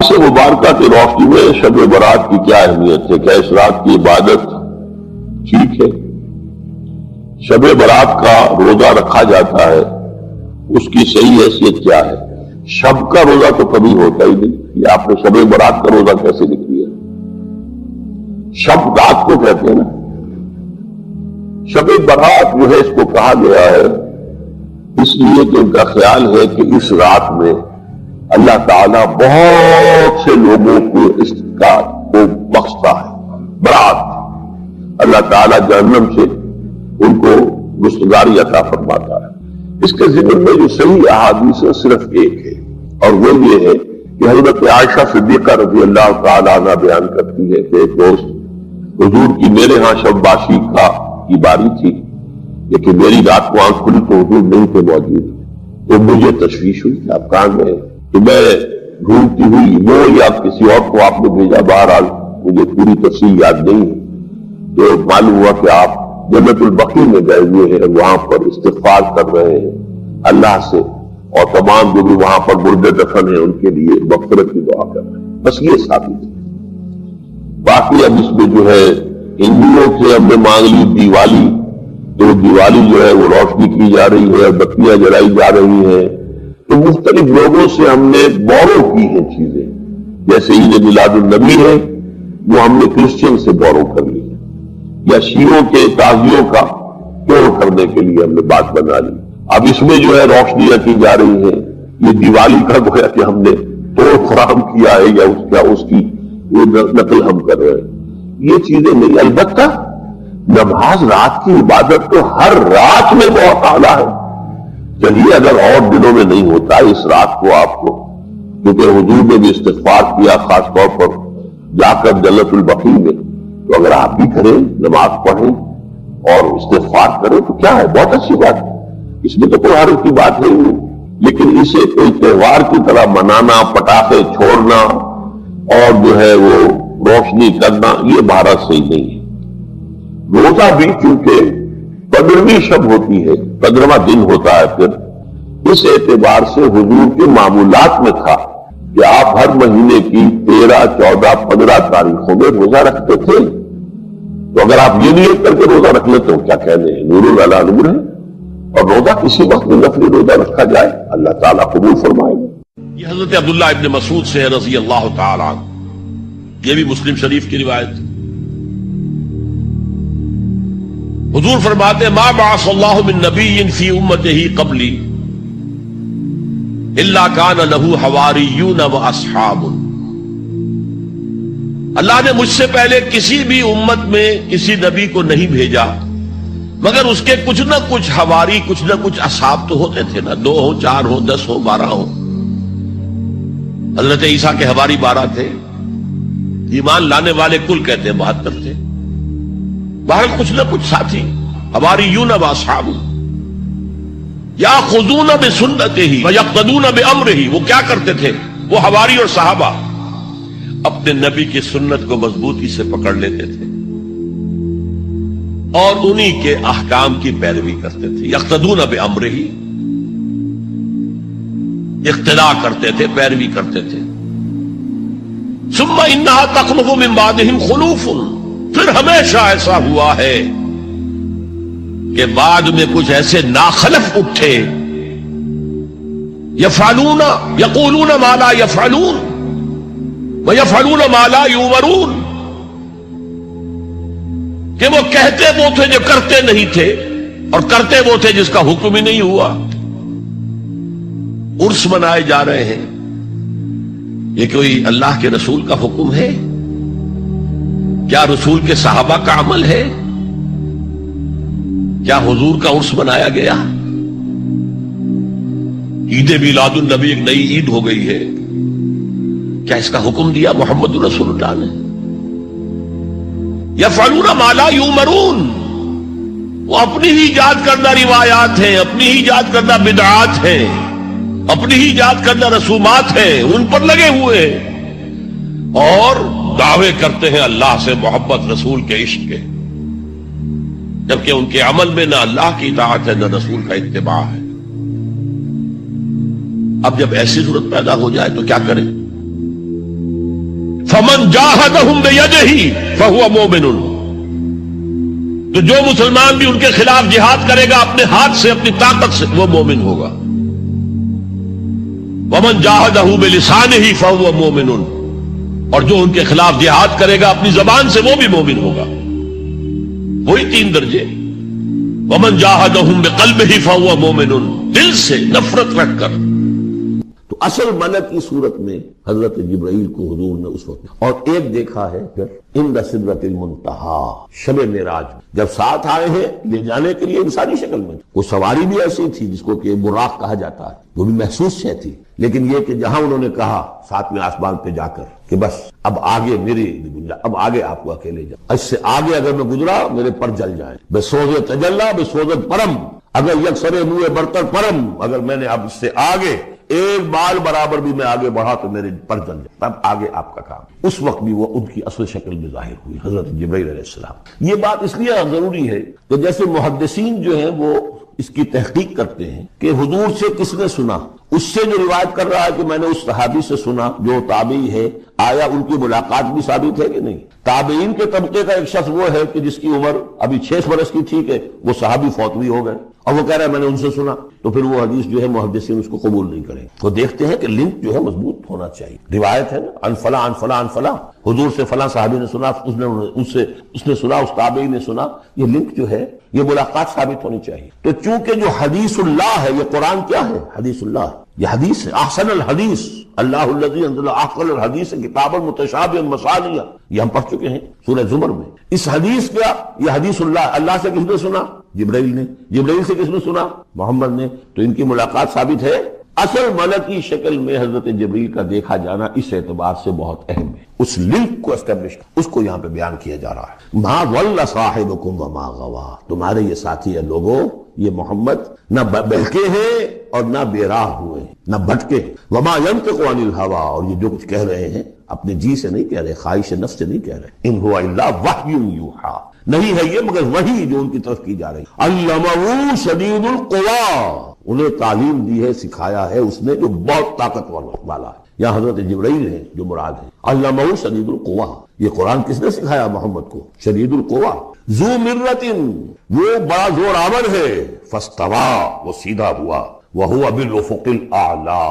سے مبارکہ کی روشنی میں شب برات کی کیا اہمیت ہے؟ کیا اس رات کی عبادت ٹھیک ہے؟ شب برات کا روزہ رکھا جاتا ہے، اس کی صحیح حیثیت کیا ہے؟ شب کا روزہ تو کبھی ہوتا ہی نہیں، یہ آپ نے شب برات کا روزہ کیسے لکھ لیا؟ شب رات کو کہتے ہیں نا، شب برات جو ہے اس کو کہا گیا ہے اس لیے کہ ان کا خیال ہے کہ اس رات میں اللہ تعالیٰ بہت سے لوگوں کو استقامت کو بخشتا ہے۔ برات، اللہ تعالیٰ جہنم سے ان کو رستگاری عطا فرماتا ہے۔ اس کے ذمن میں جو صحیح احادیث ہے صرف ایک ہے، اور وہ یہ ہے کہ حضرت عائشہ صدیقہ رضی اللہ تعالیٰ عنہ بیان کرتی ہے کہ ایک دوست حضور کی میرے ہاں شب باشی کی باری تھی، لیکن میری رات کو آنکھ کھلی تو حضور نہیں تھے موجود، تو مجھے تشویش ہوئی کہ آپ کہاں گئے؟ کہ میں ڈھونڈتی ہوئی وہ یا کسی اور کو آپ نے بھیجا، بہرحال مجھے پوری تفصیل یاد نہیں ہے، تو معلوم ہوا کہ آپ جنت البقیع میں گئے ہوئے ہیں، وہاں پر استغفار کر رہے ہیں اللہ سے، اور تمام جو بھی وہاں پر مردے دفن ہیں ان کے لیے مغفرت کی دعا کر رہے ہیں۔ بس یہ ثابت ہے۔ باقی اب اس میں جو ہے ہندوؤں سے ہم نے مانگ لی دیوالی، تو دیوالی جو ہے وہ روشنی کی جا رہی ہے، بتیاں جلائی جا رہی ہیں، تو مختلف لوگوں سے ہم نے بورو کی ہیں چیزیں، جیسے عید میلاد النبی ہے وہ ہم نے کرسچن سے بورو کر لی، یا شیعوں کے تازیوں کا توڑ کرنے کے لیے ہم نے بات بنا لی۔ اب اس میں جو ہے روشنیاں کی جا رہی ہیں، یہ دیوالی کا گویا کہ ہم نے توڑ فراہم کیا ہے یا اس کی نقل ہم کر رہے ہیں، یہ چیزیں نہیں۔ البتہ نماز رات کی عبادت تو ہر رات میں بہت اعلیٰ ہے۔ چلیے اگر اور دنوں میں نہیں ہوتا اس رات کو آپ کو، کیونکہ حضور نے بھی استغفار کیا خاص طور پر جا کر جنت البقیع میں، تو اگر آپ بھی کریں، نماز پڑھیں اور استغفار کریں تو کیا ہے، بہت اچھی بات ہے، اس میں تو کوئی حرج کی بات نہیں، لیکن اسے کوئی تہوار کی طرح منانا، پٹاخے چھوڑنا اور جو ہے وہ روشنی کرنا، یہ بھارت صحیح نہیں ہے۔ روزہ بھی چونکہ 15ویں شب ہوتی ہے، 15واں دن ہوتا ہے، پھر اس اعتبار سے حضور کے معمولات میں تھا کہ آپ ہر مہینے کی 13، 14، 15 تاریخوں میں روزہ رکھتے تھے، تو اگر آپ یہ نیت کر کے روزہ رکھ لیتے ہو، کیا کہنے ہیں، نور علی نور ہے، اور روزہ کسی وقت میں نفلی روزہ رکھا جائے اللہ تعالیٰ قبول فرمائے گا۔ یہ حضرت عبداللہ ابن مسعود سے رضی اللہ تعالی عنہ، یہ بھی مسلم شریف کی روایت۔ حضور فرماتے ما بعث اللہ من نبی فی امتہ قبلی الا کان لہ حواریون و اصحاب۔ اللہ نے مجھ سے پہلے کسی بھی امت میں کسی نبی کو نہیں بھیجا مگر اس کے کچھ نہ کچھ حواری، کچھ نہ کچھ اصحاب تو ہوتے تھے نا، 2 ہو، 4 ہو، 10 ہو، 12 ہو۔ حضرت عیسیٰ کے حواری 12 تھے، ایمان لانے والے کل کہتے ہیں 72 تھے، باہر کچھ نہ کچھ ساتھی، حواریون و اصحاب یاخذون بسنتہ ویقتدون بامرہ۔ وہ کیا کرتے تھے؟ وہ حواری اور صحابہ اپنے نبی کی سنت کو مضبوطی سے پکڑ لیتے تھے اور انہی کے احکام کی پیروی کرتے تھے۔ یقتدون بامرہ، اقتداء کرتے تھے، پیروی کرتے تھے۔ ثم انہا تخلف من بعدہم خلوف، پھر ہمیشہ ایسا ہوا ہے کہ بعد میں کچھ ایسے ناخلف اٹھے، یفعلون یقولون ما لا یفعلون ویفعلون ما لا یؤمرون، کہ وہ کہتے وہ تھے جو کرتے نہیں تھے، اور کرتے وہ تھے جس کا حکم ہی نہیں ہوا۔ عرس منائے جا رہے ہیں، یہ کوئی اللہ کے رسول کا حکم ہے؟ کیا رسول کے صحابہ کا عمل ہے؟ کیا حضور کا عرس منایا گیا؟ عید میلاد النبی ایک نئی عید ہو گئی ہے، کیا اس کا حکم دیا محمد رسول اللہ نے؟ یفعلون ما لا یؤمرون، وہ اپنی ہی ایجاد کردہ روایات ہیں، اپنی ہی ایجاد کردہ بدعات ہیں، اپنی ہی ایجاد کردہ رسومات ہیں، ان پر لگے ہوئے اور دعوے کرتے ہیں اللہ سے محبت، رسول کے عشق کے، جبکہ ان کے عمل میں نہ اللہ کی اطاعت ہے نہ رسول کا اتباع ہے۔ اب جب ایسی صورت پیدا ہو جائے تو کیا کریں؟ فمن جاہدہم بیدہ فہو مومن، تو جو مسلمان بھی ان کے خلاف جہاد کرے گا اپنے ہاتھ سے، اپنی طاقت سے، وہ مومن ہوگا۔ ومن جاہدہ بلسانہ فہو مومن، اور جو ان کے خلاف جہاد کرے گا اپنی زبان سے، وہ بھی مومن ہوگا۔ وہی 3 درجے۔ ومن جاہدہم بقلبہ فہو مومن، دل سے نفرت رکھ کر۔ تو اصل ملک کی صورت میں حضرت جبرائیل کو حضور نے اس وقت، اور ایک دیکھا ہے پھر عند سدرۃ المنتہا، شب معراج، جب ساتھ آئے ہیں لے جانے کے لیے انسانی شکل میں۔ وہ سواری بھی ایسی تھی جس کو کہ براق کہا جاتا ہے، وہ بھی محسوس شے تھی، لیکن یہ کہ جہاں انہوں نے کہا 7ویں آسمان پہ جا کر کہ بس اب آگے میری گنجائش، اب آگے آپ کو اکیلے جا، اس سے آگے اگر میں گزرا میرے پر جل جائیں، بے سوز تجلا بے سوزت پرم، اگر یکسر منہ برتر پرم، اگر میں نے اب اس سے آگے ایک بال برابر بھی میں آگے بڑھا تو میرے پر جل جائے، تب آگے آپ کا کام۔ اس وقت بھی وہ ان کی اصل شکل میں ظاہر ہوئی حضرت جبرائیل علیہ السلام۔ یہ بات اس لیے ضروری ہے کہ جیسے محدثین جو ہیں وہ اس کی تحقیق کرتے ہیں کہ حضور سے کس نے سنا، اس سے جو روایت کر رہا ہے کہ میں نے اس صحابی سے سنا جو تابعی ہے، آیا ان کی ملاقات بھی ثابت ہے کہ نہیں؟ تابعین کے طبقے کا ایک شخص وہ ہے کہ جس کی عمر ابھی 6 برس کی تھی کہ وہ صحابی فوت بھی ہو گئے، اور وہ کہہ رہا ہے میں نے ان سے سنا، تو پھر وہ حدیث جو ہے محدثین اس کو قبول نہیں کریں۔ وہ دیکھتے ہیں کہ لنک جو ہے مضبوط ہونا چاہیے، روایت ہے نا، ان فلاں ان فلاں ان فلاں، حضور سے فلاں صحابی نے سنا، اس نے سنا، اس تابعی نے سنا، یہ لنک جو ہے یہ ملاقات ثابت ہونی چاہیے۔ تو چونکہ جو حدیث اللہ ہے، یہ قرآن کیا ہے؟ حدیث اللہ، یہ حدیث ہے، احسن الحدیث اللہ الذی انزل احسن الحدیث کتابا متشابہا مثانیہ، یہ ہم پڑھ چکے ہیں سورہ زمر میں۔ اس حدیث کا یہ حدیث اللہ سے کس نے سنا؟ جبرائیل نے۔ جبرائیل سے کس نے سنا؟ محمد نے۔ تو ان کی ملاقات ثابت ہے۔ اصل ملکی شکل میں حضرت جبرائیل کا دیکھا جانا اس اعتبار سے بہت اہم ہے، اس لنک کو اسٹیبلش، اس کو یہاں پہ بیان کیا جا رہا ہے۔ ما ضل صاحبکم وما غوا، تمہارے یہ ساتھی ہے لوگوں، یہ محمد نہ بہکے ہیں اور نہ بے راہ ہوئے ہیں، نہ بھٹکے۔ وما ينطق عن الهوى، اور یہ جو کچھ کہہ رہے ہیں اپنے جی سے نہیں کہہ رہے، خواہش نفس سے نہیں کہہ رہے۔ ان هو الا وحی یوحى، نہیں ہے یہ مگر وحی جو ان کی طرف کی جا رہی۔ علمہ شدید القوی، انہیں تعلیم دی ہے، سکھایا ہے اس نے جو بہت طاقتور والا ہے۔ یہاں حضرت جبرائیل ہے جو مراد ہے۔ علمہ شدید القوی، یہ قرآن کس نے سکھایا محمد کو؟ شدید القوی، ذو مرۃ، وہ بڑا زور آور ہے، فاستوی، وہ سیدھا ہوا، وہو بالافق الاعلی،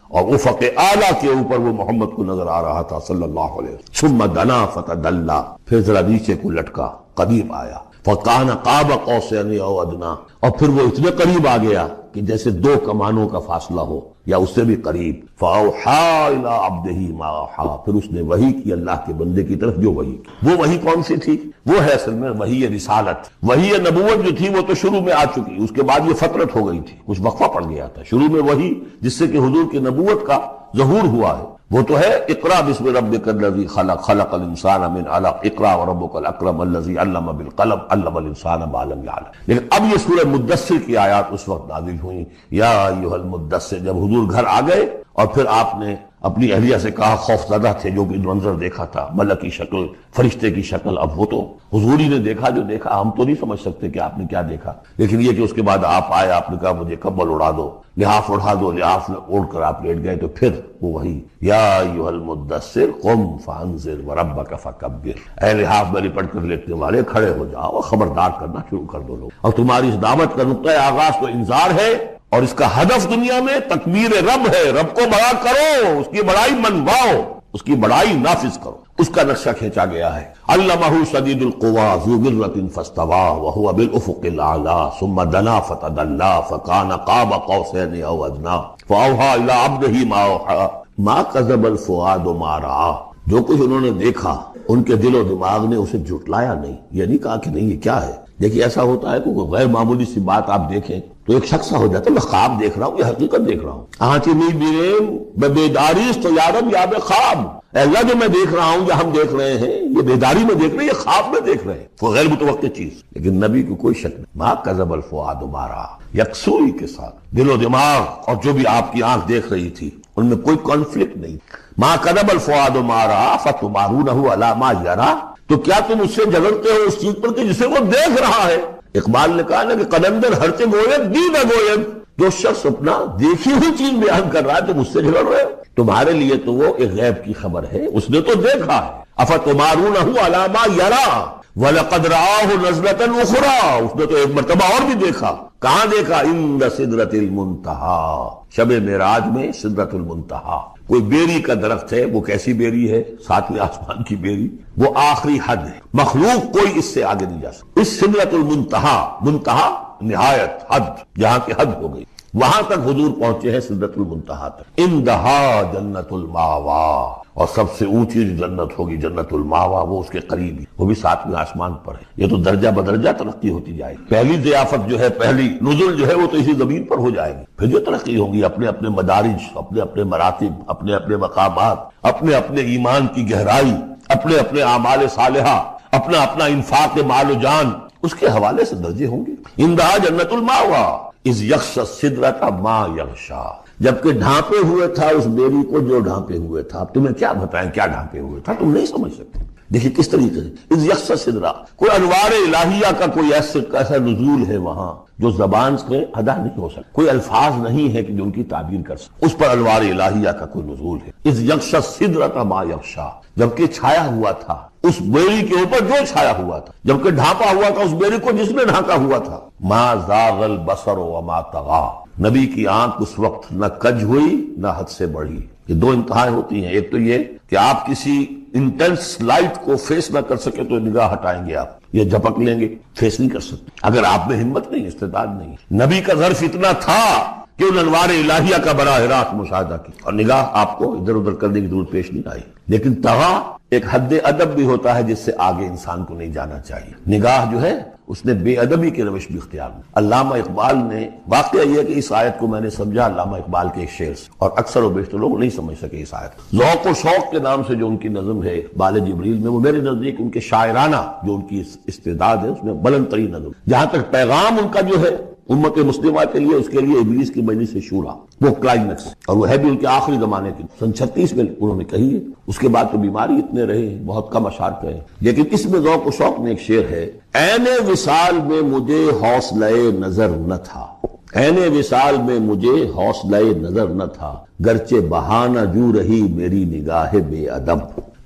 اور افق اعلیٰ کے اوپر وہ محمد کو نظر آ رہا تھا صلی اللہ علیہ وسلم۔ ثم دنا فتدلی، پھر ذرا نیچے کو لٹکا، قریب آیا، فکان قاب قوسین او ادنی، اور پھر وہ اتنے قریب آ گیا کہ جیسے 2 کمانوں کا فاصلہ ہو یا اس سے بھی قریب۔ فاوحی الی عبدہ ما اوحی، پھر اس نے وحی کی اللہ کے بندے کی طرف جو وحی کی۔ وہ وحی کون سی تھی؟ وہ ہے اصل میں وحی رسالت۔ وحی نبوت جو تھی وہ تو شروع میں آ چکی، اس کے بعد یہ فترت ہو گئی تھی، کچھ وقفہ پڑ گیا تھا۔ شروع میں وحی جس سے کہ حضور کی نبوت کا ظہور ہوا ہے وہ تو ہے اقرا بسم ربک الذی خلق، خلق الانسان من علق، اقرا وربک الاکرم الذی علم بالقلم، علم الانسان ما لم یعلم۔ لیکن اب یہ سورہ مدثر کی آیات اس وقت نازل ہوئیں، یا ایھا المدثر، جب حضور گھر آ گئے اور پھر آپ نے اپنی اہلیہ سے کہا، خوف زدہ تھے جو کہ منظر دیکھا تھا، ملک کی شکل، فرشتے کی شکل، اب وہ تو حضور ہی نے دیکھا جو دیکھا، ہم تو نہیں سمجھ سکتے کہ آپ نے کیا دیکھا، لیکن یہ کہ اس کے بعد آپ آئے، آپ نے کہا مجھے کمبل اڑا دو، لحاف اڑا دو، لحاف اوڑھ کر آپ لیٹ گئے، تو پھر وہ وہی یا ایھا المدثر قم فانذر وربک فکبر، اے لحاف میں لپٹ کر لیٹنے والے کھڑے ہو جاؤ اور خبردار کرنا شروع کر دو لوگ۔ اور تمہاری اس دعوت کا نقطۂ آغاز تو انذار ہے، اور اس کا ہدف دنیا میں تکبیر رب ہے، رب کو بڑا کرو، اس کی بڑائی منواؤ، اس کی بڑائی نافذ کرو، اس کا نقشہ کھینچا گیا ہے۔ علمہ شدید القوی ذو مرۃ فاستوی وہو بالافق الاعلی ثم دنا فتدلی فکان قاب قوسین او ادنی فاوحی الی عبدہ ما اوحی ما کذب الفؤاد ما رأى، جو کچھ انہوں نے دیکھا ان کے دل و دماغ نے اسے جھٹلایا نہیں، یہ نہیں کہا کہ نہیں یہ کیا ہے۔ دیکھیے ایسا ہوتا ہے کہ کوئی غیر معمولی سی بات آپ دیکھیں تو ایک شخص ہو جاتا ہے، میں خواب دیکھ رہا ہوں، یہ حقیقت دیکھ رہا ہوں۔ آنچ می بیریم بیداریست تو یارب یاب خواب، اے اللہ جو میں دیکھ رہا ہوں یا ہم دیکھ رہے ہیں یہ بیداری میں دیکھ رہے ہیں، یہ خواب میں دیکھ رہے ہیں، وہ غیر متوقع چیز۔ لیکن نبی کو کوئی شک نہیں، ما کذب الفؤاد ما رأى، یکسوئی کے ساتھ دل و دماغ اور جو بھی آپ کی آنکھ دیکھ رہی تھی ان میں کوئی کانفلکٹ نہیں۔ ما کذب الفؤاد ما رأى فتمارونہ علی ما یری، تو کیا تم اس سے جھگڑتے ہو اس چیز پر کہ جسے وہ دیکھ رہا ہے؟ اقبال نے کہا نا کہ قلندر ہرچے گوید دید گوید، جو شخص اپنا دیکھی ہوئی چیز بیان کر رہا ہے تم اس سے جھگڑ رہے ہو۔ تمہارے لیے تو وہ ایک غیب کی خبر ہے، اس نے تو دیکھا ہے۔ افتمارونہ علی ما یرا وَلَقَدْ رَآهُ نَزْلَةً أُخْرَىٰ، اس نے تو ایک مرتبہ اور بھی دیکھا۔ کہاں دیکھا؟ عند سدرۃ المنتہی، شب معراج میں سدرۃ المنتہی۔ کوئی بیری کا درخت ہے، وہ کیسی بیری ہے؟ ساتویں آسمان کی بیری، وہ آخری حد ہے، مخلوق کوئی اس سے آگے نہیں جا سکتا۔ اس سدرۃ المنتہی، منتہا نہایت، حد، جہاں کی حد ہو گئی، وہاں تک حضور پہنچے ہیں سدرۃ المنتہی تک۔ اندہا جنت الماوا، اور سب سے اونچی جو جنت ہوگی جنت الماوا، وہ اس کے قریب ہی، وہ بھی ساتویں آسمان پر ہے۔ یہ تو درجہ بدرجہ ترقی ہوتی جائے گی۔ پہلی ضیافت جو ہے، پہلی نزول جو ہے، وہ تو اسی زمین پر ہو جائے گی، پھر جو ترقی ہوگی اپنے اپنے مدارج، اپنے اپنے مراتب، اپنے اپنے مقامات، اپنے اپنے ایمان کی گہرائی، اپنے اپنے اعمال صالحہ، اپنا اپنا انفاق مال و جان، اس کے حوالے سے درجے ہوں گے۔ اندہا جنت الماوا اذ یغشی السدرۃ ما یغشی، جبکہ ڈھانپے ہوئے تھا اس بیری کو جو ڈھانپے ہوئے تھا۔ اب تمہیں کیا بتائیں کیا ڈھانپے ہوئے تھا، تم نہیں سمجھ سکتے۔ دیکھیں کس طریقے سے اذ یغشی السدرہ، کوئی انوار الہیہ کا کوئی ایسا نزول ہے وہاں جو زبان سے ادا نہیں ہو سکتا، کوئی الفاظ نہیں ہے کہ جو ان کی تعبیر کر سکے، اس پر انوار الہیہ کا کوئی نزول ہے۔ اذ یغشی السدرۃ ما یغشی، جبکہ چھایا ہوا تھا اس بیری کے اوپر جو چھایا ہوا تھا، جبکہ ڈھانپا ہوا تھا اس بیری کو جس نے ڈھانکا ہوا تھا۔ ما زاغ البصر وما طغی، نبی کی آنکھ اس وقت نہ کج ہوئی نہ حد سے بڑھی۔ یہ دو انتہائیں ہوتی ہیں، ایک تو یہ کہ آپ کسی انٹینس لائٹ کو فیس نہ کر سکے تو نگاہ ہٹائیں گے، آپ یہ جھپک لیں گے، فیس نہیں کر سکتے اگر آپ میں ہمت نہیں، استعداد نہیں۔ نبی کا ظرف اتنا تھا کہ ان انوار الہیہ کا براہ راست مشاہدہ کی، اور نگاہ آپ کو ادھر ادھر کرنے کی ضرورت پیش نہیں آئی۔ لیکن طغا ایک حد ادب بھی ہوتا ہے جس سے آگے انسان کو نہیں جانا چاہیے۔ نگاہ جو ہے اس نے بے ادبی کی روش بھی اختیار کی۔ علامہ اقبال نے، واقعہ یہ کہ اس آیت کو میں نے سمجھا علامہ اقبال کے ایک شعر سے، اور اکثر و بیشتر لوگ نہیں سمجھ سکے اس آیت کو۔ ذوق و شوق کے نام سے جو ان کی نظم ہے بال جبریل میں، وہ میرے نزدیک ان کے شاعرانہ جو ان کی استعداد ہے اس میں بلند ترین نظم، جہاں تک پیغام ان کا جو ہے امت مسلمہ کے لیے، اس کے لیے ابلیس کی مجلس شورا، وہ کلائمیکس، اور وہ ہے بھی ان کے آخری زمانے کی، سن 36 میں انہوں نے کہی ہے۔ اس کے بعد تو بیماری اتنے رہے، بہت کم اشعار کہے، لیکن اس میں ذوق و شوق میں ایک شعر ہے: عین وصال میں مجھے حوصلہ نظر نہ تھا، عین وصال میں مجھے حوصلہ نظر نہ تھا، گرچہ بہانہ جو رہی میری نگاہ بے ادب،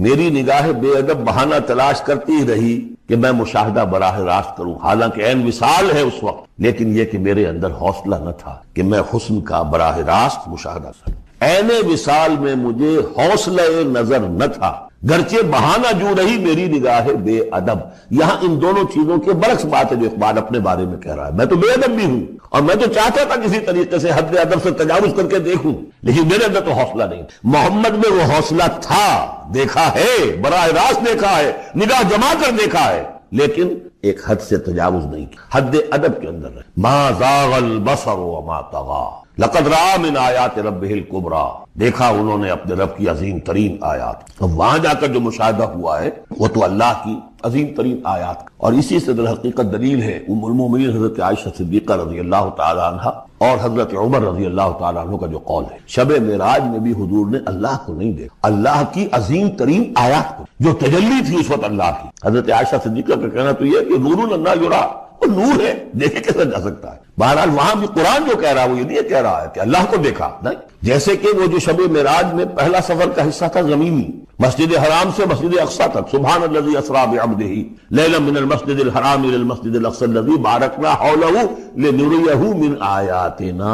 میری نگاہ بے ادب بہانہ تلاش کرتی رہی کہ میں مشاہدہ براہ راست کروں، حالانکہ عین وصال ہے اس وقت، لیکن یہ کہ میرے اندر حوصلہ نہ تھا کہ میں حسن کا براہ راست مشاہدہ کروں۔ عین وصال میں مجھے حوصلہ نظر نہ تھا، گرچہ بہانہ جو رہی میری نگاہ بے ادب۔ یہاں ان دونوں چیزوں کے برعکس بات ہے جو اقبال اپنے بارے میں کہہ رہا ہے۔ میں تو بے ادب بھی ہوں، اور میں تو چاہتا تھا کسی طریقے سے حد ادب سے تجاوز کر کے دیکھوں، لیکن میرے اندر تو حوصلہ نہیں۔ محمد میں وہ حوصلہ تھا، دیکھا ہے، براہ راست دیکھا ہے، نگاہ جما کر دیکھا ہے، لیکن ایک حد سے تجاوز نہیں کی، حد ادب کے اندر ہے۔ ما زاغ البصر وما طغى لقد رأى من آیات ربہ الکبریٰ، دیکھا انہوں نے اپنے رب کی عظیم ترین آیات۔ اب وہاں جا کر جو مشاہدہ ہوا ہے وہ تو اللہ کی عظیم ترین آیات، اور اسی سے در حقیقت دلیل ہے ام المومنین حضرت عائشہ صدیقہ رضی اللہ تعالی عنہ اور حضرت عمر رضی اللہ تعالی عنہ کا جو قول ہے۔ شب معراج میں بھی حضور نے اللہ کو نہیں دیکھا، اللہ کی عظیم ترین آیات کو، جو تجلی تھی اس وقت اللہ کی۔ حضرت عائشہ صدیقہ کا کہنا تو یہ کہ نور لا یرا، وہ نور ہے، دیکھے کیسے جا سکتا ہے۔ بہرحال وہاں بھی قرآن جو کہہ رہا ہے وہ یہ نہیں کہہ رہا ہے کہ اللہ کو دیکھا، نہیں، جیسے کہ وہ جو شب معراج میں پہلا سفر کا حصہ تھا زمینی، مسجد حرام سے مسجد اقصی تک، سبحان الذی اسریٰ بعبدہ لیلا من المسجد الحرام الی المسجد الاقصی الذی بارکنا حولہ لنریہ من آیاتنا،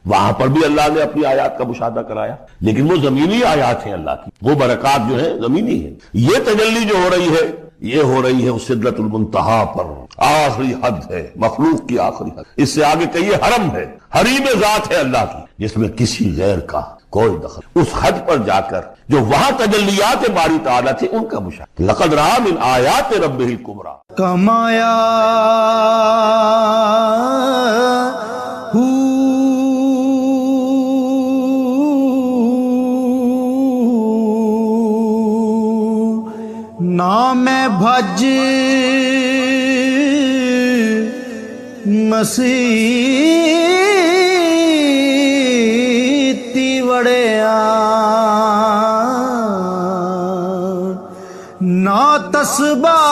وہاں پر بھی اللہ نے اپنی آیات کا مشاہدہ کرایا، لیکن وہ زمینی آیات ہیں اللہ کی، وہ برکات جو ہیں زمینی ہیں۔ یہ تجلی جو ہو رہی ہے یہ ہو رہی ہے اس سدرۃ المنتہا پر، آخری حد ہے، مخلوق کی آخری حد، اس سے آگے کہیے حرم ہے، حریم ذات ہے اللہ کی، جس میں کسی غیر کا کوئی دخل۔ اس حد پر جا کر جو وہاں تجلیات باری تعالیٰ تھے ان کا مشاہدہ، لقد رأى من آیات ربہ الکبریٰ کمایا نام بھج مسیتی وڑیا نا تسبا